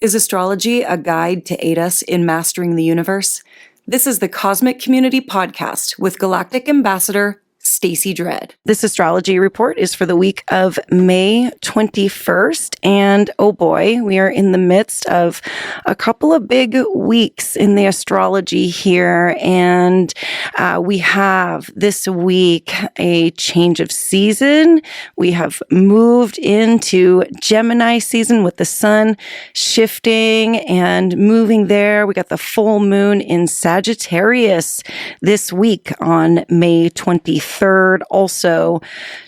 Is astrology a guide to aid us in mastering the universe? This is the Cosmic Community Podcast with Galactic Ambassador Stacey Dredd. This astrology report is for the week of May 21st. And oh boy, we are in the midst of a couple of big weeks in the astrology here. And we have this week a change of season. We have moved into Gemini season with the sun shifting and moving there. We got the full moon in Sagittarius this week on May 23rd. Also,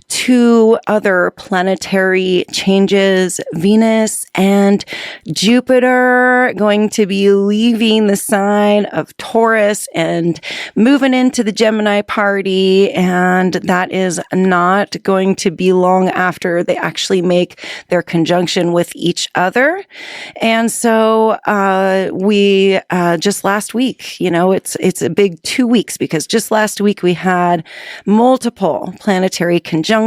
two other planetary changes, Venus and Jupiter, going to be leaving the sign of Taurus and moving into the Gemini party. And that is not going to be long after they actually make their conjunction with each other. And so we just last week, it's a big 2 weeks, because just last week we had multiple planetary conjunctions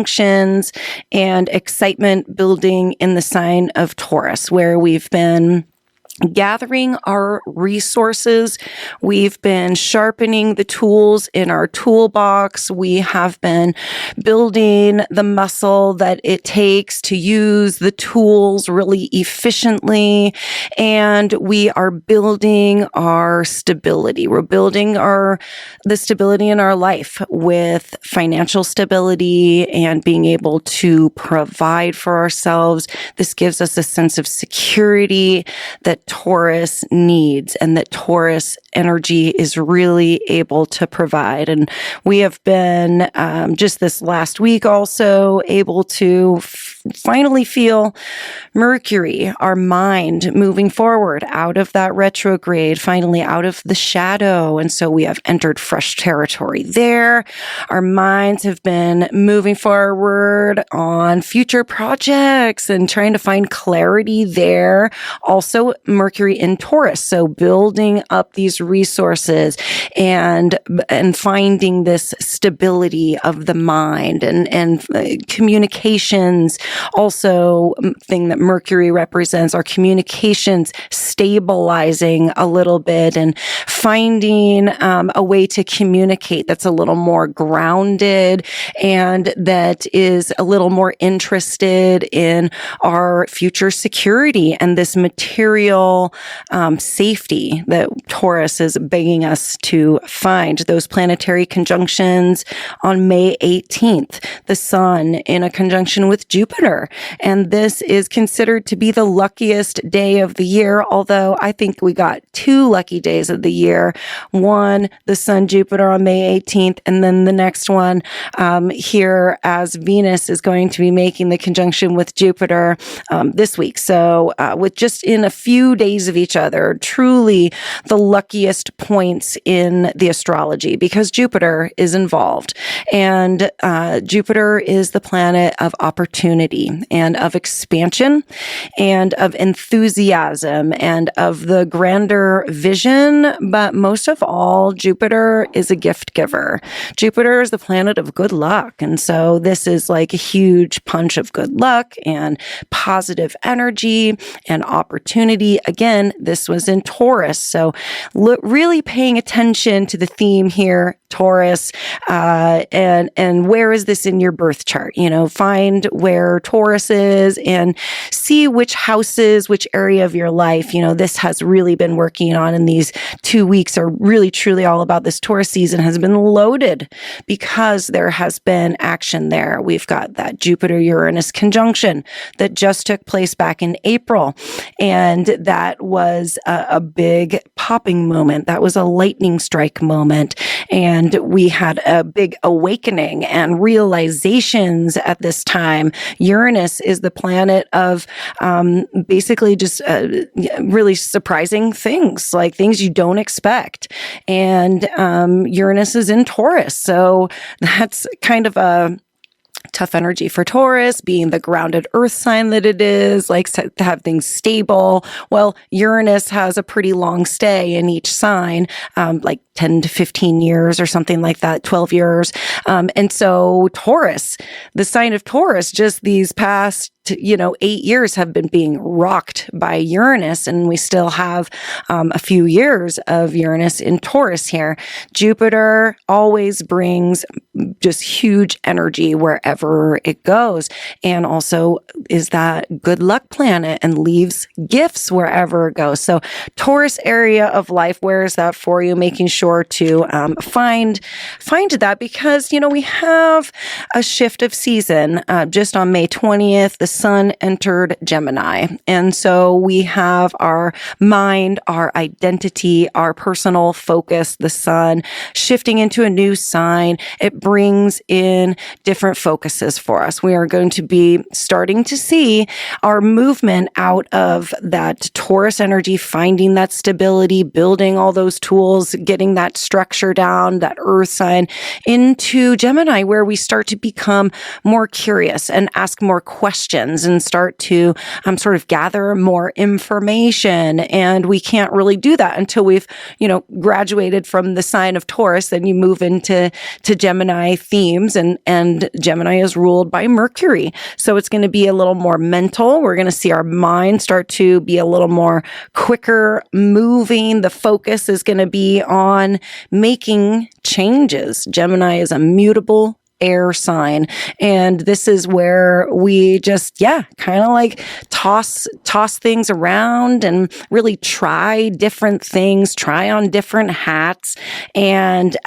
and excitement building in the sign of Taurus, where we've been gathering our resources. We've been sharpening the tools in our toolbox. We have been building the muscle that it takes to use the tools really efficiently. And we are building our stability. We're building the stability in our life with financial stability and being able to provide for ourselves. This gives us a sense of security that Taurus needs, and that Taurus energy is really able to provide. And we have been just this last week also able to finally feel Mercury, our mind, moving forward out of that retrograde, finally out of the shadow. And so we have entered fresh territory there. Our minds have been moving forward on future projects and trying to find clarity there. Also, Mercury in Taurus, so building up these resources and finding this stability of the mind and communications. Also, thing that Mercury represents, our communications stabilizing a little bit and finding a way to communicate that's a little more grounded and that is a little more interested in our future security and this material safety that Taurus is begging us to find. Those planetary conjunctions on May 18th, the sun in a conjunction with Jupiter. And this is considered to be the luckiest day of the year, although I think we got two lucky days of the year. One, the sun Jupiter on May 18th, and then the next one here as Venus is going to be making the conjunction with Jupiter this week. So with just in a few days of each other, truly the luckiest points in the astrology, because Jupiter is involved. And Jupiter is the planet of opportunity and of expansion and of enthusiasm and of the grander vision. But most of all, Jupiter is a gift giver. Jupiter is the planet of good luck. And so this is like a huge punch of good luck and positive energy and opportunity. Again, this was in Taurus. So really paying attention to the theme here, Taurus, and where is this in your birth chart? Find where Taurus is and see which houses, which area of your life, this has really been working on in these 2 weeks are really truly all about. This Taurus season has been loaded because there has been action there. We've got that Jupiter-Uranus conjunction that just took place back in April. And that was a big popping moment. That was a lightning strike moment. And we had a big awakening and realizations at this time. Uranus is the planet of basically just really surprising things, like things you don't expect. And Uranus is in Taurus. So that's kind of a tough energy for Taurus, being the grounded earth sign that it is, likes to have things stable. Well, Uranus has a pretty long stay in each sign, like 10 to 15 years or something like that, 12 years. And so Taurus, the sign of Taurus, just these past 8 years have been being rocked by Uranus, and we still have a few years of Uranus in Taurus here. Jupiter always brings just huge energy wherever it goes, and also is that good luck planet and leaves gifts wherever it goes. So Taurus area of life, where is that for you? Making sure to find that, because we have a shift of season. Just on May 20th, the sun entered Gemini, and so we have our mind, our identity, our personal focus, the sun shifting into a new sign. It brings in different focuses for us. We are going to be starting to see our movement out of that Taurus energy, finding that stability, building all those tools, getting that structure down, that earth sign, into Gemini, where we start to become more curious and ask more questions and start to sort of gather more information. And we can't really do that until we've, graduated from the sign of Taurus. Then you move into Gemini themes, and Gemini is ruled by Mercury. So it's going to be a little more mental. We're going to see our mind start to be a little more quicker moving. The focus is going to be on making changes. Gemini is a mutable air sign, and this is where we just kind of like toss things around and really try different things, try on different hats, and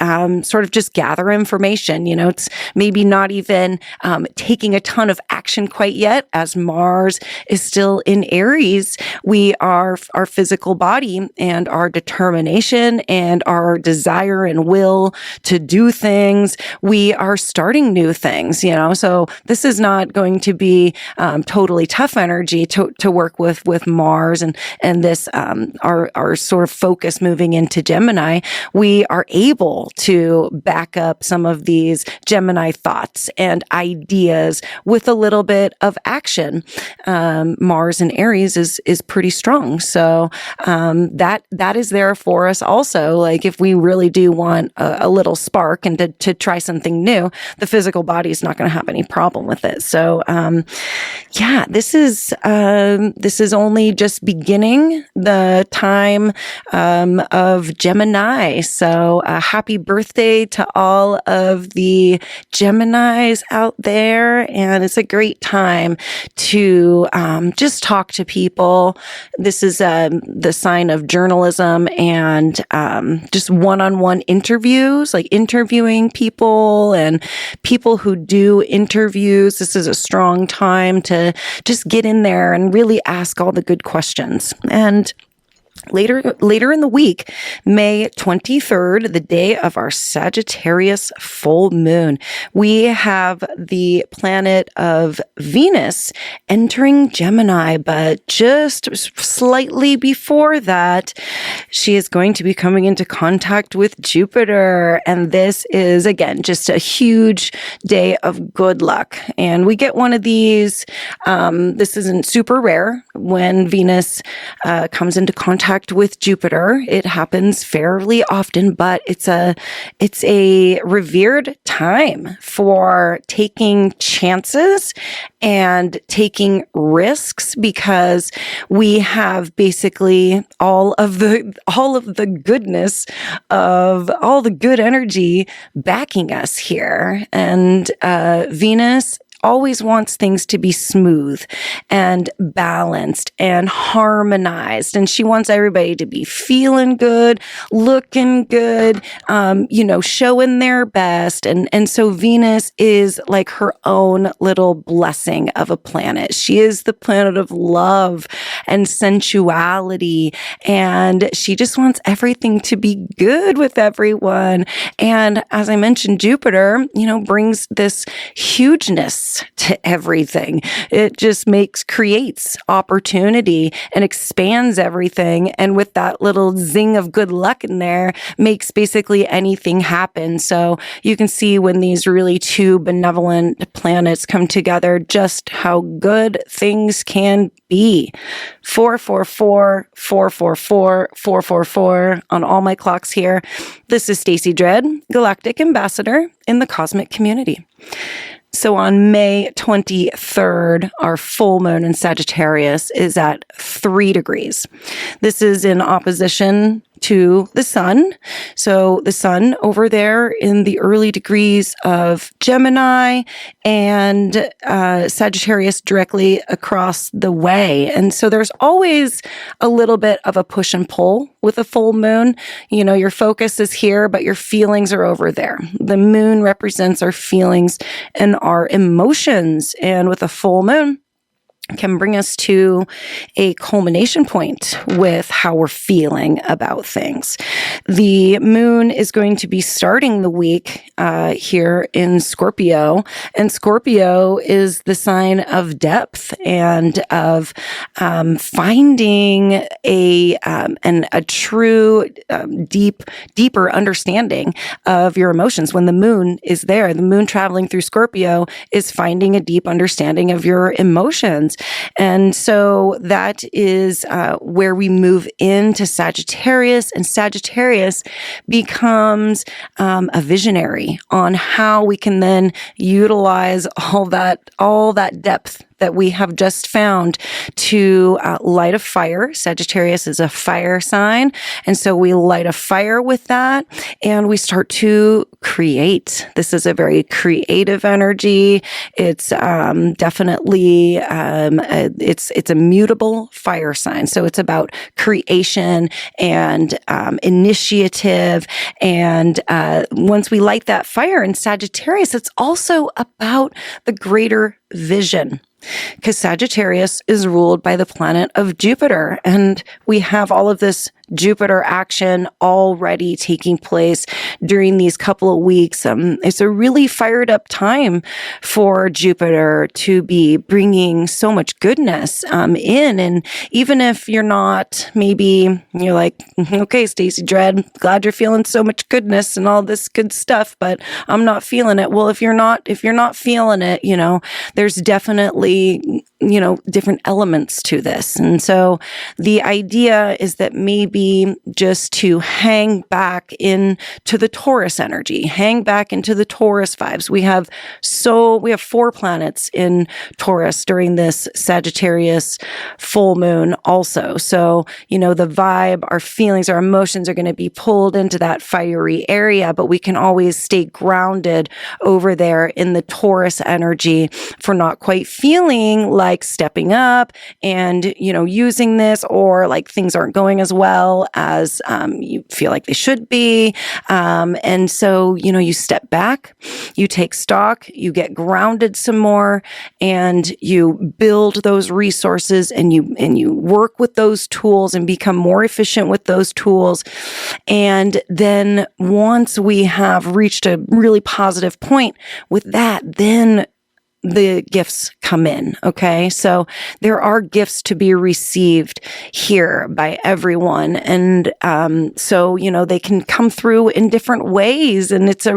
sort of just gather information. It's maybe not even taking a ton of action quite yet, as Mars is still in Aries. We are our physical body and our determination and our desire and will to do things. We are starting new things, so this is not going to be totally tough energy to work with Mars and this our sort of focus moving into Gemini. We are able to back up some of these Gemini thoughts and ideas with a little bit of action. Mars in Aries is pretty strong, so that is there for us also. Like if we really do want a little spark and to try something new, the physical body is not going to have any problem with it. So, this is only just beginning the time of Gemini. So, happy birthday to all of the Geminis out there, and it's a great time to just talk to people. This is the sign of journalism and just one-on-one interviews, like interviewing people and people who do interviews. This is a strong time to just get in there and really ask all the good questions. And Later in the week, May 23rd, the day of our Sagittarius full moon, we have the planet of Venus entering Gemini, but just slightly before that, she is going to be coming into contact with Jupiter. And this is, again, just a huge day of good luck. And we get one of these. This isn't super rare when Venus comes into contact with Jupiter. It happens fairly often, but it's a revered time for taking chances and taking risks, because we have basically all of the goodness of all the good energy backing us here. And Venus always wants things to be smooth and balanced and harmonized. And she wants everybody to be feeling good, looking good, showing their best. And so Venus is like her own little blessing of a planet. She is the planet of love and sensuality. And she just wants everything to be good with everyone. And as I mentioned, Jupiter, brings this hugeness to everything. It just creates opportunity and expands everything. And with that little zing of good luck in there, makes basically anything happen. So you can see when these really two benevolent planets come together, just how good things can be. 444 444 444 on all my clocks here. This is Stacey Dredd, Galactic Ambassador in the cosmic community. So on May 23rd, our full moon in Sagittarius is at 3 degrees. This is in opposition to the sun. So the sun over there in the early degrees of Gemini and Sagittarius directly across the way. And so there's always a little bit of a push and pull with a full moon. You know, your focus is here, but your feelings are over there. The moon represents our feelings and our emotions. And with a full moon, can bring us to a culmination point with how we're feeling about things. The moon is going to be starting the week here in Scorpio, and Scorpio is the sign of depth and of finding a true deeper understanding of your emotions. When the moon is there, the moon traveling through Scorpio is finding a deep understanding of your emotions. And so that is where we move into Sagittarius, and Sagittarius becomes a visionary on how we can then utilize all that depth that we have just found to light a fire. Sagittarius is a fire sign. And so we light a fire with that and we start to create. This is a very creative energy. It's definitely, it's a mutable fire sign. So it's about creation and initiative. And once we light that fire in Sagittarius, it's also about the greater vision. Because Sagittarius is ruled by the planet of Jupiter, and we have all of this Jupiter action already taking place during these couple of weeks. It's a really fired up time for Jupiter to be bringing so much goodness in. And even if you're not, maybe you're like, okay, Stacey Dread, glad you're feeling so much goodness and all this good stuff, but I'm not feeling it. Well, if you're not feeling it, you know, there's definitely, you know, different elements to this. And so the idea is that maybe just to hang back into the Taurus energy, hang back into the Taurus vibes. We have 4 planets in Taurus during this Sagittarius full moon also. So, you know, the vibe, our feelings, our emotions are going to be pulled into that fiery area, but we can always stay grounded over there in the Taurus energy for not quite feeling like stepping up and, you know, using this, or like things aren't going as well as you feel like they should be. And so, you know, you step back, you take stock, you get grounded some more, and you build those resources, and you work with those tools and become more efficient with those tools. And then once we have reached a really positive point with that, then the gifts come in. Okay. So there are gifts to be received here by everyone. And, so, you know, they can come through in different ways. And it's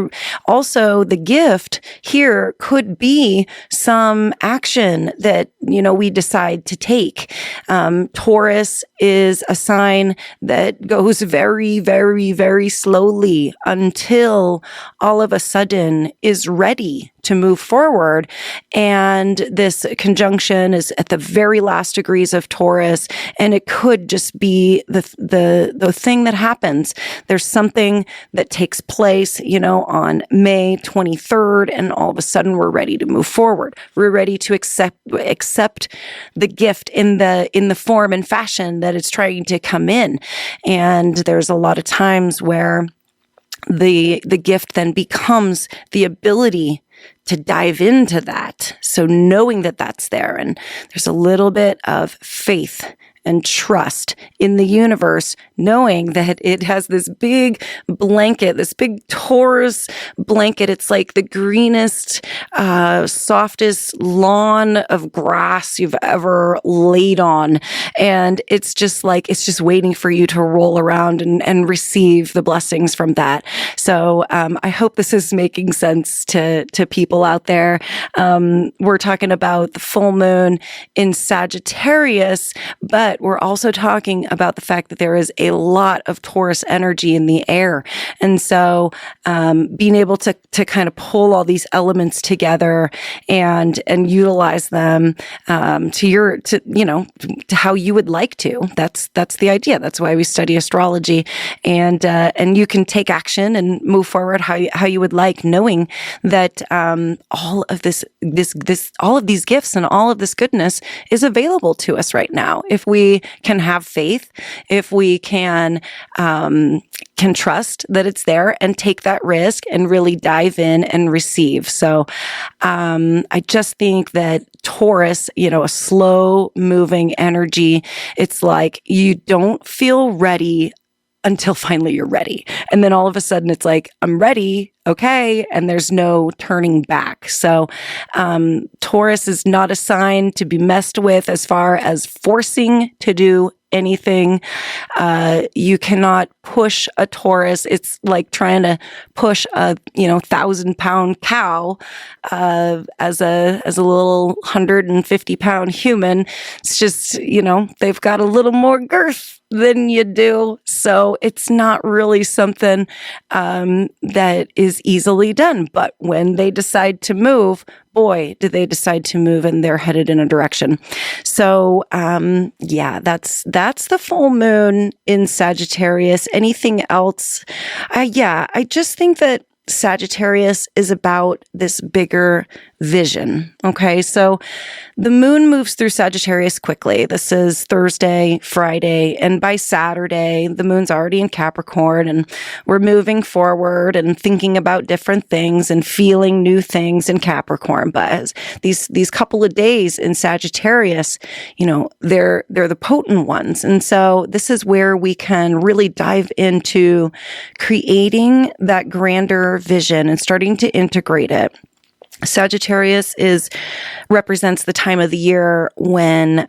also the gift here could be some action that, you know, we decide to take. Taurus is a sign that goes very, very, very slowly until all of a sudden is ready to move forward. And this conjunction is at the very last degrees of Taurus, and it could just be the thing that happens. There's something that takes place, you know, on May 23rd, and all of a sudden we're ready to move forward. We're ready to accept the gift in the form and fashion that it's trying to come in. And there's a lot of times where the gift then becomes the ability to dive into that. So knowing that that's there, and there's a little bit of faith and trust in the universe, knowing that it has this big blanket, this big Taurus blanket. It's like the greenest, softest lawn of grass you've ever laid on. And it's just waiting for you to roll around and receive the blessings from that. So, I hope this is making sense to people out there. We're talking about the full moon in Sagittarius, but But we're also talking about the fact that there is a lot of Taurus energy in the air. And so being able to kind of pull all these elements together and utilize them to how you would like to. That's the idea. That's why we study astrology, and you can take action and move forward how you would like, knowing that all of these gifts and all of this goodness is available to us right now. If we can have faith, if we can trust that it's there and take that risk and really dive in and receive. So I just think that Taurus, a slow moving energy, it's like you don't feel ready until finally you're ready. And then all of a sudden it's like, I'm ready. Okay. And there's no turning back. So, Taurus is not a sign to be messed with as far as forcing to do anything. You cannot push a Taurus. It's like trying to push a, 1,000-pound cow, as a little 150-pound human. It's just, they've got a little more girth than you do. So it's not really something, that is easily done. But when they decide to move, boy, do they decide to move, and they're headed in a direction. So, that's the full moon in Sagittarius. Anything else? I just think that Sagittarius is about this bigger vision. Okay. So the moon moves through Sagittarius quickly. This is Thursday, Friday, and by Saturday, the moon's already in Capricorn, and we're moving forward and thinking about different things and feeling new things in Capricorn. But as these couple of days in Sagittarius, they're the potent ones. And so this is where we can really dive into creating that grander vision and starting to integrate it. Sagittarius represents the time of the year when,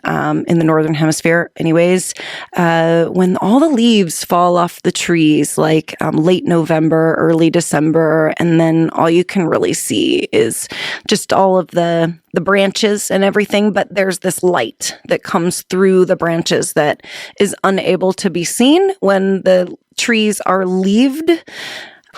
in the Northern Hemisphere anyways, when all the leaves fall off the trees, like, late November, early December. And then all you can really see is just all of the branches and everything. But there's this light that comes through the branches that is unable to be seen when the trees are leaved.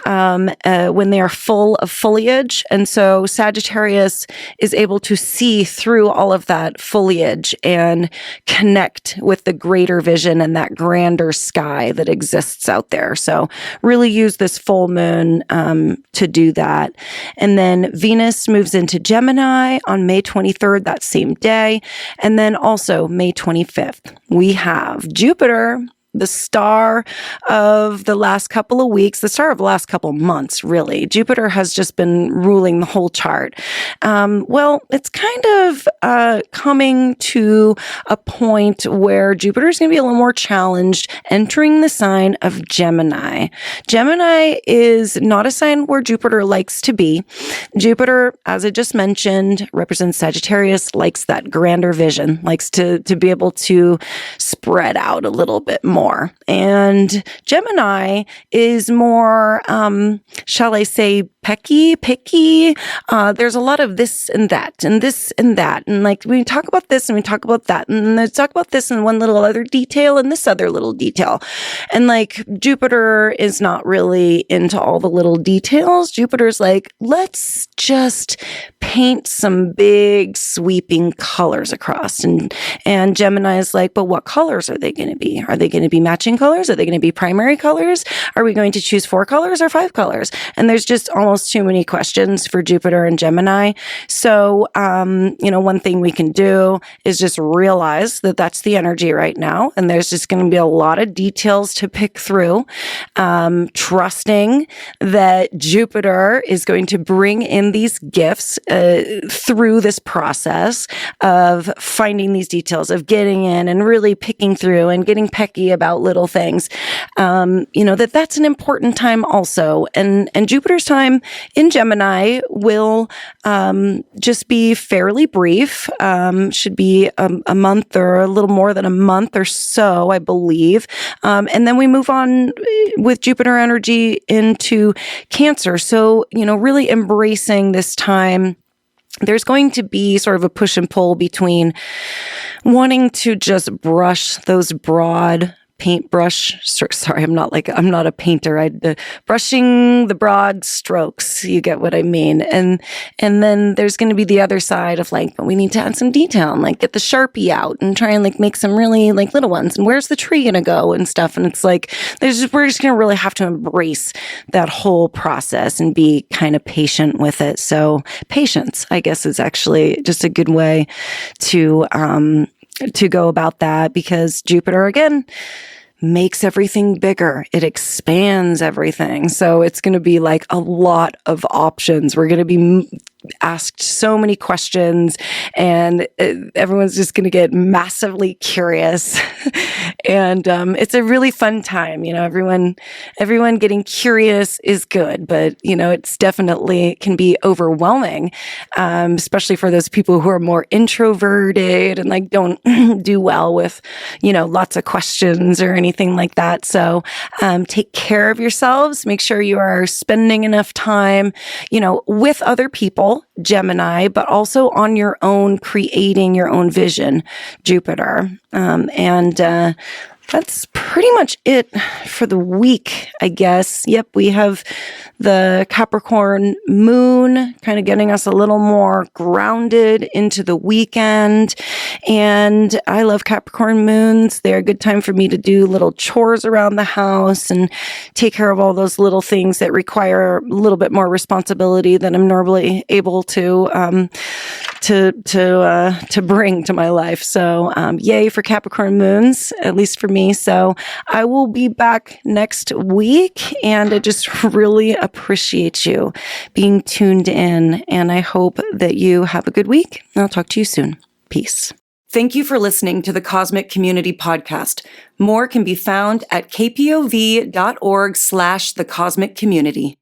When they are full of foliage. And so Sagittarius is able to see through all of that foliage and connect with the greater vision and that grander sky that exists out there. So really use this full moon to do that. And then Venus moves into Gemini on May 23rd, that same day. And then also May 25th, we have Jupiter, the star of the last couple of weeks, the star of the last couple of months, really. Jupiter has just been ruling the whole chart. It's kind of coming to a point where Jupiter is going to be a little more challenged entering the sign of Gemini. Gemini is not a sign where Jupiter likes to be. Jupiter, as I just mentioned, represents Sagittarius, likes that grander vision, likes to be able to spread out a little bit more. And Gemini is more, shall I say, picky. There's a lot of this and that and this and that. And like we talk about this and we talk about that. And let's talk about this and one little other detail and this other little detail. And like Jupiter is not really into all the little details. Jupiter's like, let's just paint some big sweeping colors across. And Gemini is like, but what colors are they going to be? Are they going to be matching colors? Are they going to be primary colors? Are we going to choose 4 colors or 5 colors? And there's just almost too many questions for Jupiter and Gemini. So, one thing we can do is just realize that that's the energy right now. And there's just going to be a lot of details to pick through, trusting that Jupiter is going to bring in these gifts through this process of finding these details, of getting in and really picking through and getting pecky about little things. That's an important time also. And Jupiter's time in Gemini will just be fairly brief, should be a month or a little more than a month or so, I believe. And then we move on with Jupiter energy into Cancer. So, really embracing this time. There's going to be sort of a push and pull between wanting to just brush those broad paintbrush. Sorry, I'm not a painter. Brushing the broad strokes. You get what I mean. And then there's going to be the other side of like, but we need to add some detail and like get the Sharpie out and try and like make some really like little ones. And where's the tree going to go and stuff? And it's like, we're just going to really have to embrace that whole process and be kind of patient with it. So patience, I guess, is actually just a good way to go about that, because Jupiter, again, makes everything bigger. It expands everything. So it's going to be like a lot of options. We're going to be asked so many questions, and everyone's just going to get massively curious. And it's a really fun time. Everyone getting curious is good, but it's definitely can be overwhelming, especially for those people who are more introverted and like don't do well with lots of questions or anything like that. So take care of yourselves. Make sure you are spending enough time with other people, Gemini, but also on your own, creating your own vision, Jupiter. That's pretty much it for the week, I guess. Yep, we have the Capricorn moon kind of getting us a little more grounded into the weekend. And I love Capricorn moons. They're a good time for me to do little chores around the house and take care of all those little things that require a little bit more responsibility than I'm normally able to bring to my life. So, yay for Capricorn moons, at least for me. So I will be back next week, and I just really appreciate you being tuned in, and I hope that you have a good week. I'll talk to you soon. Peace. Thank you for listening to the Cosmic Community Podcast. More can be found at kpov.org/thecosmiccommunity.